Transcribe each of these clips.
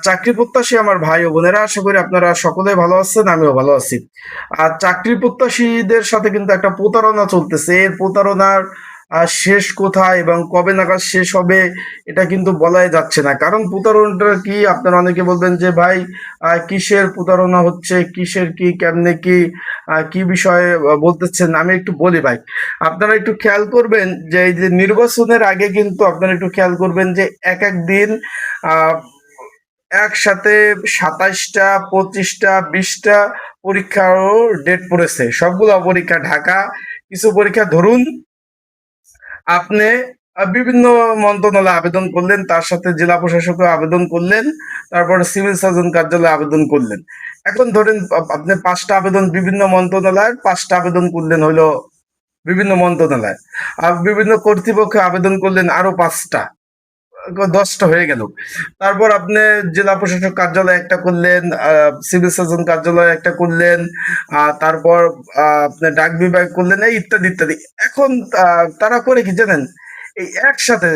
চাকরি প্রত্যাশী আমার ভাই ও বোনেরা, আশা করি আপনারা সকলে ভালো আছেন, আমিও ভালো আছি। আর চাকরি প্রত্যাশীদের সাথে কিন্তু একটা প্রতারণা চলতেছে। এর প্রতারণার শেষ কোথায় এবং কবে নাগাদ শেষ হবে এটা কিন্তু বলাই যাচ্ছে না। কারণ প্রতারণাটা কি, আপনারা অনেকে বলবেন যে ভাই কিসের প্রতারণা হচ্ছে, কিসের কি, কেমনে কি, কি বিষয়ে বলতেছেন। আমি একটু বলি ভাই, আপনারা একটু খেয়াল করবেন যে এই যে নির্বাচনের আগে কিন্তু আপনারা একটু খেয়াল করবেন যে এক এক দিন আহ একসাথে ২৭টা, ২৫টা, ২০টা পরীক্ষারও ডেট পড়েছে। সবগুলো পরীক্ষা ঢাকা। কিছু পরীক্ষা ধরুন আপনি বিভিন্ন মন্ত্রণালয়ে আবেদন করলেন, তার সাথে জেলা প্রশাসকেও আবেদন করলেন, তারপরে সিভিল সার্জন কার্যালয়ে আবেদন করলেন। এখন ধরেন আপনি ৫টা আবেদন বিভিন্ন মন্ত্রণালয়ের, ৫টা আবেদন করলেন হলো বিভিন্ন মন্ত্রণালয়। আর বিভিন্ন কর্তৃপক্ষে আবেদন করলেন আরো ৫টা। ১০টা হয়ে গেল। তারপর আপনি জেলা প্রশাসক কার্যালয়ে একটা করলেন, সিভিল সার্জন কার্যালয়ে একটা করলেন, তারপর আপনি ডাক বিভাগ করলেন, এই ইত্যাদি ইত্যাদি। এখন তারা করে কি জানেন, এই একসাথে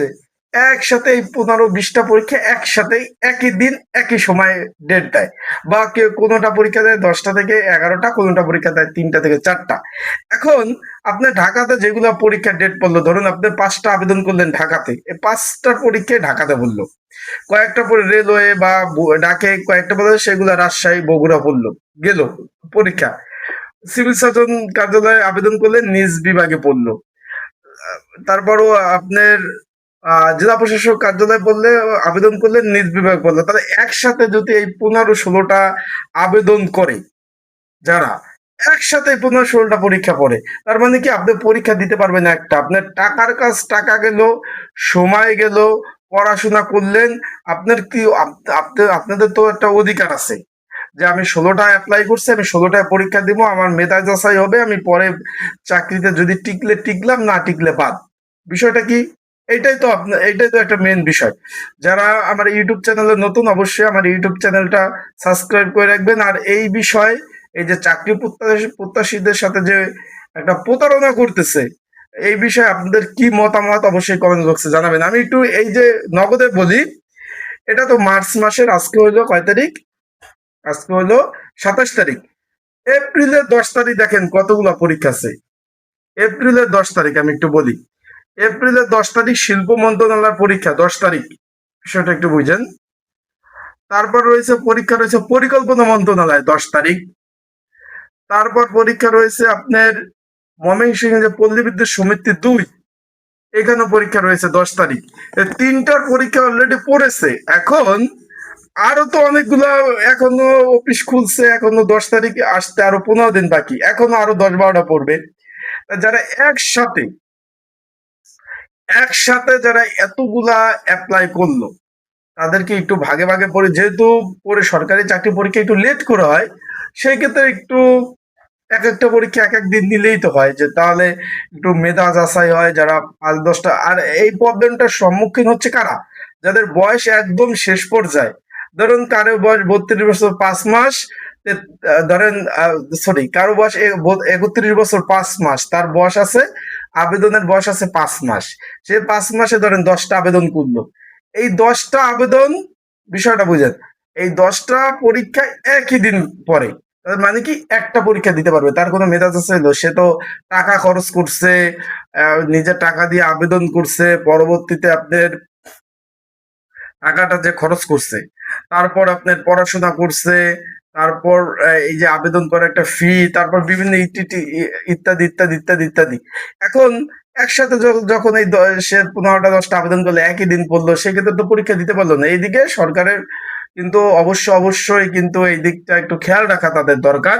একসাথে এই ১৫-২০টা পরীক্ষা একসাথে একই দিন একই সময় ডেট দেয়। বা কেউ কোনোটা পরীক্ষা দেয় ১০টা থেকে ১১টা, কোনোটা পরীক্ষা দেয় ৩টা থেকে ৪টা। এখন আপনার ঢাকাতে যেগুলো পরীক্ষার ডেট পড়লো, ধরুন আপনি ৫টা আবেদন করলেন ঢাকাতে, এই ৫টা পরীক্ষায় ঢাকাতে বললো। কয়েকটা পরে রেলওয়ে বা ডাকে কয়েকটা বলে, সেগুলো রাজশাহী, বগুড়া পড়লো, গেল পরীক্ষা। সিভিল সার্জন কার্যালয়ে আবেদন করলে নিজ বিভাগে পড়লো। তারপরও আপনার জেলা প্রশাসক কার্যালয়ে বললে আবেদন করলে নিজ বিভাগ পড়লো। তাহলে একসাথে যদি এই ১৫-১৬টা আবেদন করে যারা, একসাথে ১৫-১৬টা পরীক্ষা পড়ে, তার মানে কি আপনি পরীক্ষা দিতে পারবেন একটা। আপনার টাকার কাজ টাকা গেল, সময় গেল, পড়াশোনা করলেন। আপনার কি আপনাদের তো একটা অধিকার আছে যে আমি ১৬টা এপ্লাই করছি, আমি ১৬টায় পরীক্ষা দিব, আমার মেধা যাচাই হবে, আমি পরে চাকরিতে যদি টিকলে টিকলাম, না টিকলে বাদ। বিষয়টা কি? এইটাই তো একটা মেন বিষয়। যারা আমার ইউটিউব চ্যানেলে নতুন, অবশ্যই আমার ইউটিউব চ্যানেলটা সাবস্ক্রাইব করে রাখবেন। আর এই বিষয়, এই যে চাকরি প্রত্যাশীদের সাথে যে একটা প্রতারণা করতেছে, এই বিষয়ে আপনাদের কি মতামত অবশ্যই কমেন্ট বক্সে জানাবেন। আমি একটু এই যে নগদে বলি, এটা তো মার্চ মাসের, আজকে হইলো কয় তারিখ? আজকে হলো ২৭ তারিখ। এপ্রিলের ১০ তারিখ দেখেন কতগুলা পরীক্ষা আছে। এপ্রিলের ১০ তারিখ আমি একটু বলি। এপ্রিলের ১০ তারিখ শিল্প মন্ত্রণালয়ের পরীক্ষা, ১০ তারিখ। বিষয়টা একটু বুঝেন। তারপর রয়েছে পরীক্ষা, রয়েছে পরিকল্পনা মন্ত্রণালয় ১০ তারিখ। তারপর পরীক্ষা রয়েছে আপনার ময়মনসিংহ যে পল্লী বিদ্যুৎ সমিতি ২, এখানে পরীক্ষা রয়েছে ১০ তারিখ। এই তিনটার পরীক্ষা অলরেডি পড়েছে। এখন আরো তো অনেকগুলা এখনো অফিস খুলছে, এখনো ১০ তারিখে আসতে আরো ১৫ দিন বাকি, এখনো আরো ১০-১২টা পড়বে। যারা একসাথে একসাথে যারা এতগুলা অ্যাপ্লাই করলো, তাদেরকে একটু ভাগে ভাগে পড়ে, যেহেতু পরে সরকারি চাকরি পরীক্ষা একটু লেট করে হয়, সেই ক্ষেত্রে একটু এক একটা পরীক্ষা এক এক দিন নিলেই তো হয়, যে তাহলে একটু মেধা যাচাই হয়। যারা ৫-১০টা, আর এই প্রবলেমটার সম্মুখীন হচ্ছে কারা, যাদের বয়স একদম শেষ পর্যায়ে। ধরুন কারো বয়স ৩২ বছর ৫ মাস, ধরেন সরি, কারো বয়স ৩১ বছর ৫ মাস, তার বয়স আছে, আবেদনের বয়স আছে ৫ মাস। সে ৫ মাসে ধরেন ১০টা আবেদন করলো। এই ১০টা আবেদন, বিষয়টা বুঝেন, এই ১০টা পরীক্ষা একই দিন পরে। তার মানে কি একটা পরীক্ষা দিতে পারবে, তার কোনো মেধাজ আছে? সে তো টাকা খরচ করছে, নিজের টাকা দিয়ে আবেদন করছে, পরবর্তীতে আপনার টাকাটা যে খরচ করছে, তারপর আপনার পড়াশোনা করছে, তারপর এই যে আবেদন করার একটা ফি, তারপর বিভিন্ন ইত্যাদি ইত্যাদি ইত্যাদি ইত্যাদি। এখন একসাথে যখন এই সে ১৫টা ১০টা আবেদন করলে, একই দিন পড়লো, সেক্ষেত্রে তো পরীক্ষা দিতে পারলো না। এইদিকে সরকারের কিন্তু অবশ্যই কিন্তু এই দিকটা একটু খেয়াল রাখা তাদের দরকার।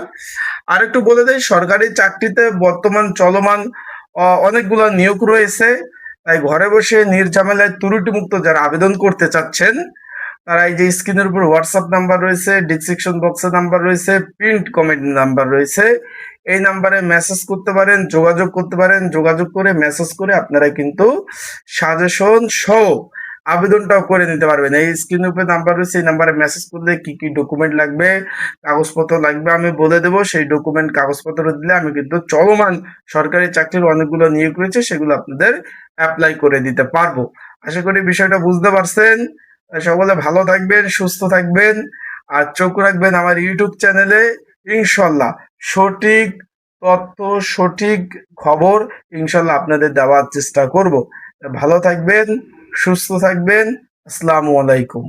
আর একটু বলে দেই, সরকারি চাকরিতে বর্তমান চলমান অনেকগুলো নিয়োগ রয়েছে। তাই ঘরে বসে নির্ঝামেলায় ত্রুটিমুক্ত যারা আবেদন করতে চাচ্ছেন, তারা এই যে স্ক্রিনের উপর হোয়াটসঅ্যাপ নাম্বার রয়েছে, ডিসক্রিপশন বক্সে নাম্বার রয়েছে, পিন্ট কমেন্ট নাম্বার রয়েছে, এই নাম্বারে মেসেজ করতে পারেন, যোগাযোগ করতে পারেন। যোগাযোগ করে মেসেজ করে আপনারা কিন্তু সাজেশন সহ আবেদনটাও করে নিতে পারবেন। এই স্ক্রিনের উপরে নাম্বার রয়েছে, এই নাম্বারে মেসেজ করলে কি কি ডকুমেন্ট লাগবে, কাগজপত্র লাগবে আমি বলে দেবো। সেই ডকুমেন্ট কাগজপত্র দিলে আমি কিন্তু চলমান সরকারি চাকরির অনেকগুলো নিয়োগ রয়েছে, সেগুলো আপনাদের অ্যাপ্লাই করে দিতে পারবো। আশা করি বিষয়টা বুঝতে পারছেন। সকলে ভালো থাকবেন, সুস্থ থাকবেন, আর চোখ রাখবেন আমার ইউটিউব চ্যানেলে। ইনশাল্লাহ সঠিক তথ্য, সঠিক খবর ইনশাল্লাহ আপনাদের দেওয়ার চেষ্টা করব। ভালো থাকবেন, সুস্থ থাকবেন। আসসালামু আলাইকুম।